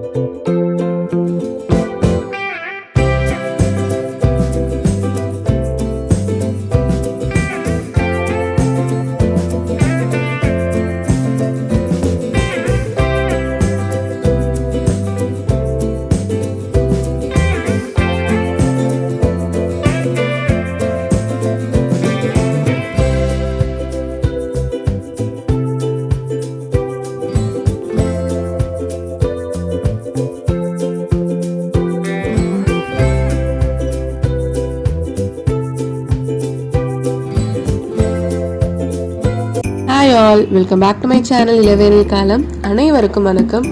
Hi all, welcome back to my channel இளவேனில் காலம். அனைவருக்கும் வணக்கம்.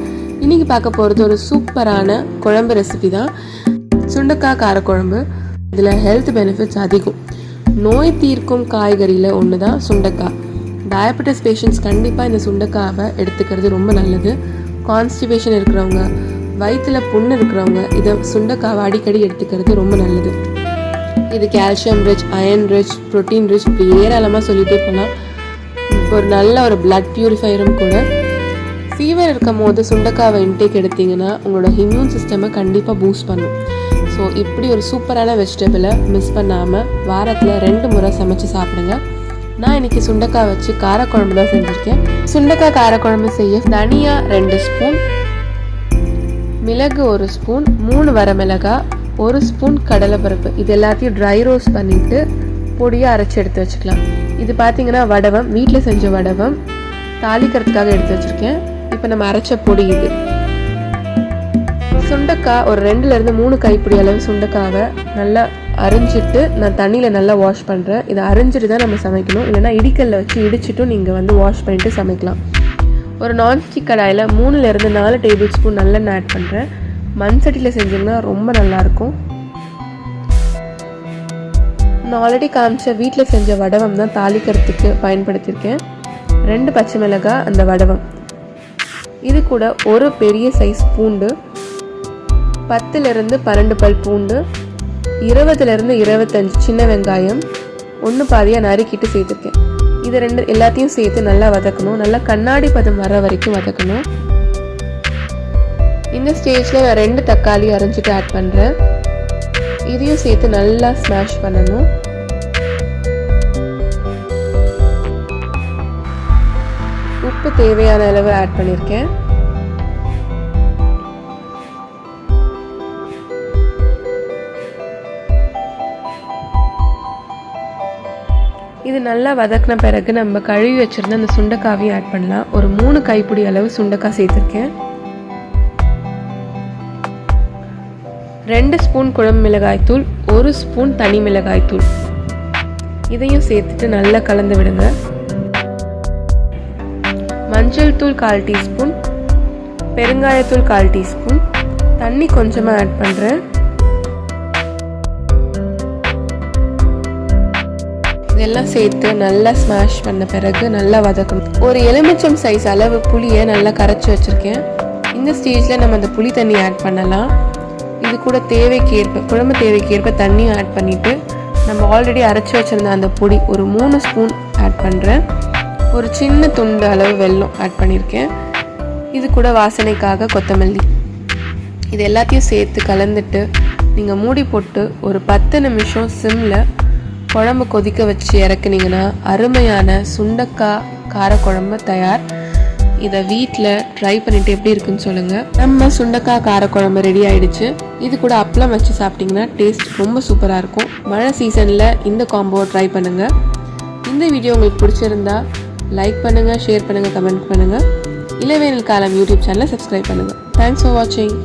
இன்னைக்கு பார்க்க போகிறது ஒரு சூப்பரான குழம்பு ரெசிபி தான், சுண்டக்காய் காரக்குழம்பு. இதில் ஹெல்த் பெனிஃபிட்ஸ் அதிகம். நோய் தீர்க்கும் காய்கறியில் ஒன்று தான் சுண்டக்காய். டயபெட்டிஸ் பேஷண்ட்ஸ் கண்டிப்பாக இந்த சுண்டக்காவை எடுத்துக்கிறது ரொம்ப நல்லது. கான்ஸ்டிபேஷன் இருக்கிறவங்க, வயிற்றில் புண்ணு இருக்கிறவங்க இதை சுண்டக்காவை அடிக்கடி எடுத்துக்கிறது ரொம்ப நல்லது. இது calcium rich, iron rich, protein rich, இப்படி ஏராளமாக சொல்லிகிட்டே போகலாம். ஒரு நல்ல ஒரு பிளட் பியூரிஃபையரும் கூட. ஃபீவர் இருக்கும் போது சுண்டக்காவை இன்டேக் எடுத்திங்கன்னா உங்களோட இம்யூன் சிஸ்டமை கண்டிப்பாக பூஸ்ட் பண்ணும். ஸோ இப்படி ஒரு சூப்பரான வெஜிடபிளை மிஸ் பண்ணாமல் வாரத்தில் 2 முறை சமைச்சு சாப்பிடுங்க. நான் இன்றைக்கி சுண்டக்காய் வச்சு காரக்குழம்பு தான் செஞ்சுருக்கேன். சுண்டக்காய் காரக்குழம்பு செய்ய தனியா 2 ஸ்பூன், மிளகு 1 ஸ்பூன், 3 வரமிளகாய், 1 ஸ்பூன் கடலைப்பருப்பு, இது எல்லாத்தையும் ட்ரை ரோஸ்ட் பண்ணிவிட்டு பொடியாக அரைச்சி எடுத்து வச்சுக்கலாம். இது பார்த்தீங்கன்னா வடவம், வீட்டில் செஞ்ச வடவம், தாளிக்கிறதுக்காக எடுத்து வச்சுருக்கேன். இப்போ நம்ம அரைச்ச பொடி இது. சுண்டக்காய் ஒரு 2லேருந்து 3 கைப்பிடி அளவு சுண்டக்காவை நல்லா அரிஞ்சிட்டு நான் தண்ணியில் நல்லா வாஷ் பண்ணுறேன். இதை அரிஞ்சிட்டு தான் நம்ம சமைக்கணும், இல்லைனா இடிக்கல்ல வச்சு இடிச்சிட்டும் நீங்கள் வாஷ் பண்ணிவிட்டு சமைக்கலாம். ஒரு நான்ஸ்டிக் கடாயில் 3லேருந்து 4 டேபிள் ஸ்பூன் நல்லெண்ணெய் ஆட் பண்ணுறேன். மண் சட்டியில் செஞ்சிங்கன்னா ரொம்ப நல்லாயிருக்கும். நான் ஆல்ரெடி காமிச்ச வீட்டில் செஞ்ச வடவம் தான் தாளிக்கிறதுக்கு பயன்படுத்தியிருக்கேன். 2 பச்சை மிளகாய் அந்த வடவம், இது கூட ஒரு பெரிய சைஸ் பூண்டு, 10லேருந்து 12 பல் பூண்டு, 20லேருந்து 25 சின்ன வெங்காயம் 1 பாதியாக நறுக்கிட்டு சேர்த்துருக்கேன். இது எல்லாத்தையும் சேர்த்து நல்லா வதக்கணும். நல்லா கண்ணாடி பதம் வர வரைக்கும் வதக்கணும். இந்த ஸ்டேஜில் நான் 2 தக்காளி அரைஞ்சிட்டு ஆட் பண்ணுறேன். இதையும் சேர்த்து நல்லா ஸ்மாஷ் பண்ணணும். உப்பு தேவையான அளவு ஆட் பண்ணியிருக்கேன். இது நல்லா வதக்கின பிறகு நம்ம கழுவி வச்சிருந்த அந்த சுண்டைக்காவையும் ஆட் பண்ணலாம். ஒரு 3 கைப்பிடி அளவு சுண்டைக்காய் சேர்த்துருக்கேன். 2 ஸ்பூன் குழம்பு மிளகாய்த்தூள், 1 ஸ்பூன் தனி மிளகாய்த்தூள், இதையும் சேர்த்துட்டு நல்லா கலந்து விடுங்க. மஞ்சள் தூள் 1/4 டீஸ்பூன், பெருங்காயத்தூள் 1/4 டீஸ்பூன், தண்ணி கொஞ்சமாக ஆட் பண்ணுறேன். இதெல்லாம் சேர்த்து நல்லா ஸ்மாஷ் பண்ண பிறகு நல்லா வதக்கணும். ஒரு எலுமிச்சம் சைஸ் அளவு புளியை நல்லா கரைச்சி வச்சுருக்கேன். இந்த ஸ்டேஜில் நம்ம அந்த புளி தண்ணி ஆட் பண்ணலாம். இது கூட தேவைக்கேற்ப, குழம்பு தேவைக்கேற்ப தண்ணியும் ஆட் பண்ணிவிட்டு நம்ம ஆல்ரெடி அரைச்சி வச்சுருந்த அந்த பொடி ஒரு 3 ஸ்பூன் ஆட் பண்ணுறேன். ஒரு சின்ன துண்டு அளவு வெல்லம் ஆட் பண்ணியிருக்கேன். இது கூட வாசனைக்காக கொத்தமல்லி, இது எல்லாத்தையும் சேர்த்து கலந்துட்டு நீங்கள் மூடி போட்டு ஒரு 10 நிமிஷம் சிம்மில் குழம்பு கொதிக்க வச்சு இறக்குனீங்கன்னா அருமையான சுண்டக்காய் காரக்குழம்பு தயார். இதை வீட்டில் ட்ரை பண்ணிவிட்டு எப்படி இருக்குன்னு சொல்லுங்கள். நம்ம சுண்டக்காய் காரக்குழம்பு ரெடி ஆகிடுச்சு. இது கூட அப்பளம் வச்சு சாப்பிட்டிங்கன்னா டேஸ்ட் ரொம்ப சூப்பராக இருக்கும். மழை சீசனில் இந்த காம்போவை ட்ரை பண்ணுங்கள். இந்த வீடியோ உங்களுக்கு பிடிச்சிருந்தா லைக் பண்ணுங்கள், ஷேர் பண்ணுங்கள், கமெண்ட் பண்ணுங்கள். இளவேனில் காலம் யூடியூப் சேனலை சப்ஸ்கிரைப் பண்ணுங்கள். தேங்க்ஸ் ஃபார் வாட்சிங்.